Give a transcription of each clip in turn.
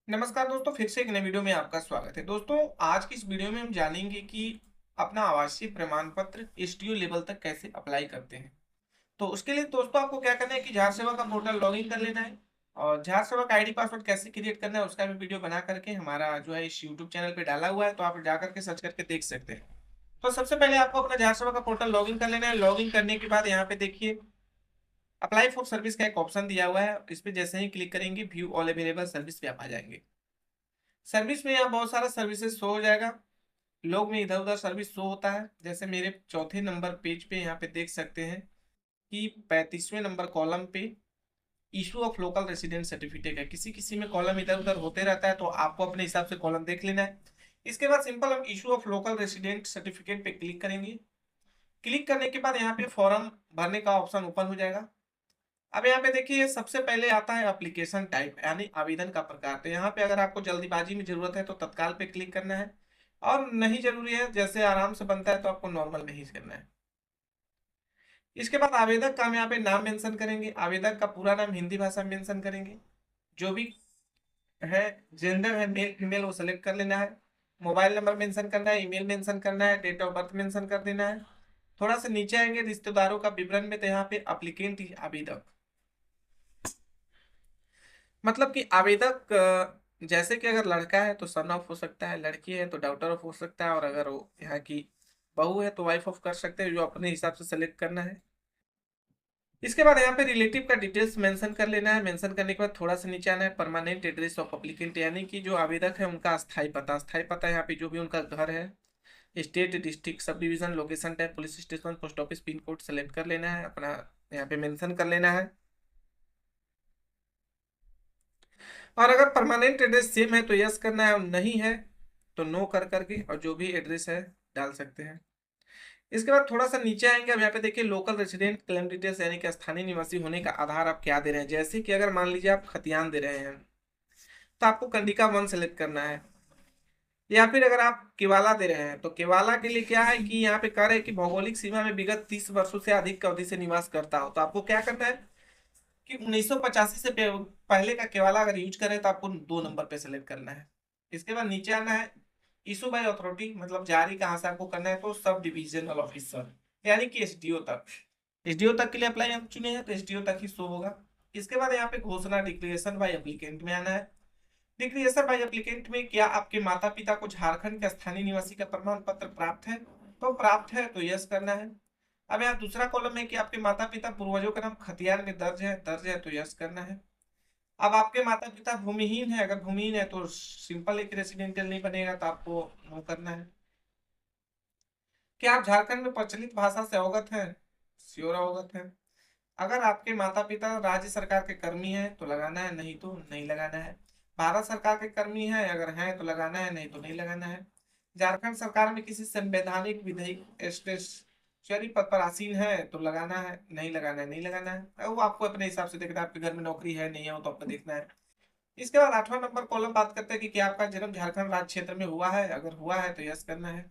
नमस्कार दोस्तों, फिर से एक नए वीडियो में आपका स्वागत है। दोस्तों, आज की इस वीडियो में हम जानेंगे कि अपना आवासीय प्रमाण पत्र एसटीओ लेवल तक कैसे अप्लाई करते हैं। तो उसके लिए दोस्तों आपको क्या करना है कि झार सेवा का पोर्टल लॉगिन कर लेना है और झार सेवा का आईडी पासवर्ड कैसे क्रिएट करना है उसका भी वीडियो बना करके हमारा जो है इस यूट्यूब चैनल पे डाला हुआ है, तो आप जा करके सर्च करके देख सकते हैं। तो सबसे पहले आपको अपना झार सेवा का पोर्टल लॉगिन कर लेना है। लॉगिन करने के बाद यहाँ पे देखिए अप्लाई फॉर सर्विस का एक ऑप्शन दिया हुआ है। इस पे जैसे ही क्लिक करेंगे व्यू ऑल अवेलेबल सर्विस पे आप आ जाएंगे। सर्विस में यहाँ बहुत सारा सर्विसेज शो हो जाएगा। लोग में इधर उधर सर्विस शो होता है। जैसे मेरे चौथे नंबर पेज पे यहाँ पे देख सकते हैं कि 35वें नंबर कॉलम पे issue of local resident certificate है। किसी किसी में कॉलम इधर उधर होते रहता है, तो आपको अपने हिसाब से कॉलम देख लेना है। इसके बाद सिंपल हम issue of local resident certificate पे क्लिक करेंगे। क्लिक करने के बाद यहाँ पे फॉर्म भरने का ऑप्शन ओपन हो जाएगा। अब यहाँ पे देखिए सबसे पहले आता है एप्लीकेशन टाइप यानी आवेदन का प्रकार। तो यहाँ पे अगर आपको जल्दीबाजी में जरूरत है तो तत्काल पे क्लिक करना है, और नहीं जरूरी है जैसे आराम से बनता है तो आपको नॉर्मल में ही करना है। इसके बाद आवेदक का हम यहाँ पे नाम मेंशन करेंगे। आवेदक का पूरा नाम हिंदी भाषा में मेंशन करेंगे। जो भी है, जेंडर है मेल फीमेल, वो सेलेक्ट कर लेना है। मोबाइल नंबर मेंशन करना है, ईमेल मेंशन करना है, डेट ऑफ बर्थ मेंशन कर देना है। थोड़ा सा नीचे आएंगे रिश्तेदारों का विवरण में, तो यहाँ पे अप्लीकेंट आवेदक, मतलब कि आवेदक जैसे कि अगर लड़का है तो सन ऑफ हो सकता है, लड़की है तो डॉटर ऑफ हो सकता है, और अगर वो यहाँ की बहू है तो वाइफ ऑफ कर सकते हैं, जो अपने हिसाब से सेलेक्ट करना है। इसके बाद यहाँ पे रिलेटिव का डिटेल्स मेंशन कर लेना है। मेंशन करने के बाद थोड़ा सा नीचे आना है, परमानेंट एड्रेस ऑफ अप्लीकेंट, यानी कि जो आवेदक है उनका अस्थायी पता। अस्थायी पता यहाँ पे जो भी उनका घर है, state, district, sub division, location type, police station, post office, pin code select कर लेना है, अपना यहाँ पे मेंशन कर लेना है। और अगर परमानेंट एड्रेस सेम है तो यस करना है, और नहीं है तो नो कर करके और जो भी एड्रेस है डाल सकते हैं। इसके बाद थोड़ा सा नीचे आएंगे। अब यहाँ पे देखिए लोकल रेसिडेंट क्लेम डिटेल्स, यानी कि स्थानीय निवासी होने का आधार आप क्या दे रहे हैं। जैसे कि अगर मान लीजिए आप खतियान दे रहे हैं तो आपको कंडिका 1 सेलेक्ट करना है। या फिर अगर आप केवाला दे रहे हैं तो केवाला के लिए क्या है कि यहाँ पे कह रहे हैं कि भौगोलिक सीमा में विगत 30 वर्षों से अधिक अवधि से निवास करता हो, तो आपको क्या करना है कि 1985 से पहले का केवाला अगर यूज करें तो आपको 2 नंबर पे सेलेक्ट करना है। इसके बाद नीचे आना है। इशू बाय अथॉरिटी, मतलब जारी कहाँ से आपको करना है, तो सब डिविजनल ऑफिसर यानी कि एसडीओ तक। एसडीओ तक के लिए अप्लाई हम चुने हैं तो एसडीओ तक ही शो होगा। इसके बाद यहाँ पे घोषणा डिक्लेरेशन बाय एप्लीकेंट में आना है। डिक्लेरेशन बाय एप्लीकेंट में क्या आपके माता पिता को झारखंड के स्थानीय निवासी का प्रमाण पत्र प्राप्त है, तो प्राप्त है तो यस करना है। अब यहाँ दूसरा कॉलम है कि आपके माता पिता पूर्वजों का नाम खतियान में दर्ज है तो यस करना है। अब आपके माता पिता भूमिहीन है, अगर भूमिहीन है तो सिंपल एक रेसिडेंशियल नहीं बनेगा, तो आपको नो करना है। क्या आप झारखंड में प्रचलित भाषा से अवगत हैं? श्योर अवगत हैं। अगर आपके माता पिता राज्य सरकार के कर्मी हैं तो लगाना है, नहीं तो नहीं लगाना है। भारत सरकार के कर्मी हैं, अगर हैं तो लगाना है, नहीं तो नहीं लगाना है। झारखंड सरकार में किसी संवैधानिक विधायी स्टेचुटरी पद पर आसीन है तो लगाना है, नहीं लगाना है, नहीं लगाना है। वो आपको अपने हिसाब से देखना है, आपके घर में नौकरी है नहीं है वो तो आपको देखना है। इसके बाद 8वां नंबर कॉलम बात करते हैं कि क्या आपका जन्म झारखंड राज्य क्षेत्र में हुआ है, अगर हुआ है तो यस करना है।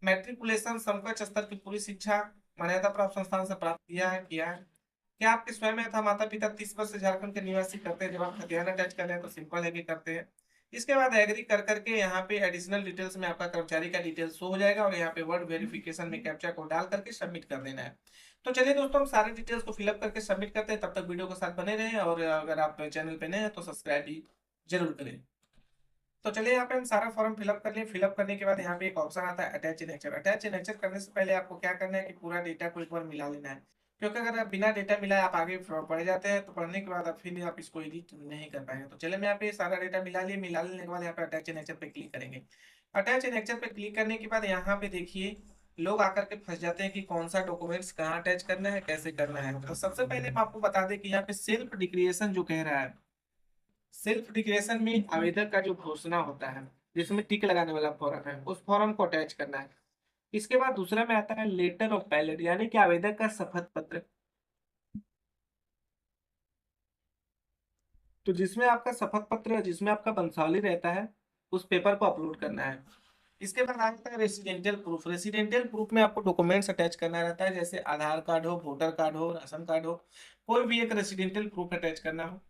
मैट्रिकुलेशन समकक्ष स्तर की पूरी शिक्षा मान्यता प्राप्त संस्थान से प्राप्त किया है। क्या आपके स्वयं अथवा माता पिता 30 वर्ष से झारखंड के निवासी करते हैं? जब आप हथियाना अटैच कर रहे हैं तो सिंपल है कि करते हैं। इसके बाद एग्री कर करके यहाँ पे एडिशनल डिटेल्स में आपका कर्मचारी का डिटेल्स शो हो जाएगा, और यहाँ पे वर्ड वेरिफिकेशन में कैप्चा कोड डाल करके सबमिट कर देना है। तो चलिए दोस्तों, हम सारे डिटेल्स को फिलअप करके सबमिट करते हैं। तब तक वीडियो के साथ बने रहें, और अगर आप चैनल पे नए हैं तो सब्सक्राइब भी जरूर करें। तो चलिए यहाँ पे हम सारा फॉर्म फिलअप कर लिए। फिलअप करने के बाद यहाँ पे एक ऑप्शन आता है अटैच नेचर। अटैच नेचर करने से पहले आपको क्या करना है कि पूरा डेटा को एक बार मिला लेना है, क्योंकि अगर आप बिना डेटा मिलाए आप आगे पढ़ जाते हैं तो पढ़ने के बाद आप फिर आप इसको एडिट नहीं कर पाएंगे। तो चलिए मैं यहाँ पे सारा डेटा मिला लिए। मिला लेने के बाद यहाँ पे अटैच नेचर पे क्लिक करेंगे। अटैच नेचर पे क्लिक करने के बाद यहाँ पे देखिए लोग आकर के फंस जाते हैं कि कौन सा डॉक्यूमेंट्स कहाँ अटैच करना है, कैसे करना है। तो सबसे पहले हम आपको बता दें कि यहाँ पे सेल्फ डिक्लेरेशन जो कह रहा है, सेल्फ डिक्लेरेशन में आवेदक का जो घोषणा होता है जिसमें टिक लगाने वाला फॉर्म है, उस फॉर्म को अटैच करना है। इसके बाद दूसरा में आता है लेटर ऑफ बैलेट, यानी कि आवेदक का शपथ पत्र। तो जिसमें आपका शपथ पत्र, जिसमें आपका वंशावली रहता है, उस पेपर को अपलोड करना है। इसके बाद आता है रेसिडेंशियल प्रूफ। रेसिडेंशियल प्रूफ में आपको डॉक्यूमेंट्स अटैच करना रहता है, जैसे आधार कार्ड हो, वोटर कार्ड हो, राशन कार्ड हो, कोई भी एक रेसिडेंशियल प्रूफ अटैच करना हो।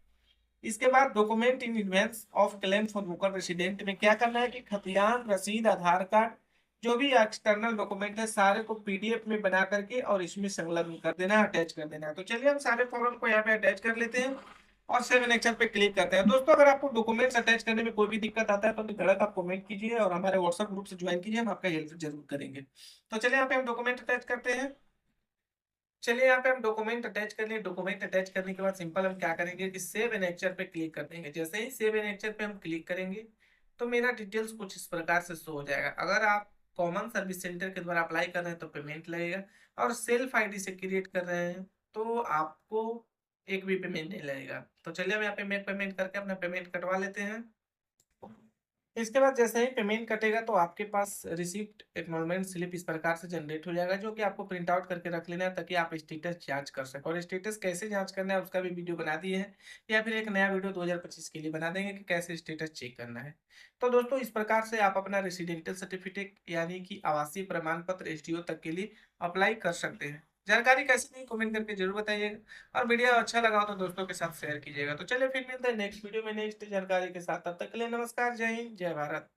इसके बाद document in advance of claim for local resident में क्या करना है कि खतियान, रसीद, आधार कार्ड, जो भी एक्सटर्नल डॉक्यूमेंट है सारे को पीडीएफ में बना करके और इसमें संलग्न कर देना है, अटैच कर देना है। तो चलिए हम सारे फॉर्म को यहाँ पे अटैच कर लेते हैं और सेव एनेक्चर पे क्लिक करते हैं। दोस्तों अगर आपको डॉक्यूमेंट्स अटैच करने में कोई भी दिक्कत आता है तो निधड़क आप कमेंट कीजिए और हमारे व्हाट्सएप ग्रुप से ज्वाइन कीजिए, हम आपका हेल्प जरूर करेंगे। तो चलिए यहाँ पे हम डॉक्यूमेंट अटैच करते हैं। चलिए यहाँ पे हम डॉक्यूमेंट अटैच कर लिए। डॉक्यूमेंट अटैच करने के बाद सिंपल हम क्या करेंगे कि सेव एनेक्चर पे क्लिक कर देंगे। जैसे ही सेव एनेक्चर पे हम क्लिक करेंगे तो मेरा डिटेल्स कुछ इस प्रकार से शो हो जाएगा। अगर आप कॉमन सर्विस सेंटर के द्वारा अप्लाई कर रहे हैं तो पेमेंट लगेगा, और सेल्फ आईडी से क्रिएट कर रहे हैं तो आपको एक भी पेमेंट नहीं लगेगा। तो चलिए हम यहाँ पे मेक पेमेंट करके अपना पेमेंट कटवा लेते हैं। इसके बाद जैसे ही पेमेंट कटेगा तो आपके पास रिसिप्ट एक्नॉलेजमेंट स्लिप इस प्रकार से जनरेट हो जाएगा, जो कि आपको प्रिंट आउट करके रख लेना है ताकि आप स्टेटस जांच कर सकें। और स्टेटस कैसे जांच करना है उसका भी वीडियो बना दिए हैं, या फिर एक नया वीडियो 2025 के लिए बना देंगे कि कैसे स्टेटस चेक करना है। तो दोस्तों इस प्रकार से आप अपना रेसिडेंशियल सर्टिफिकेट यानी कि आवासीय प्रमाण पत्र एसडीओ तक के लिए अप्लाई कर सकते हैं। जानकारी कैसी नहीं कमेंट करके जरूर बताइएगा, और वीडियो अच्छा लगा हो तो दोस्तों के साथ शेयर कीजिएगा। तो चलिए फिर मिलते हैं नेक्स्ट वीडियो में नेक्स्ट जानकारी के साथ, तब तक के लिए नमस्कार, जय हिंद, जय भारत।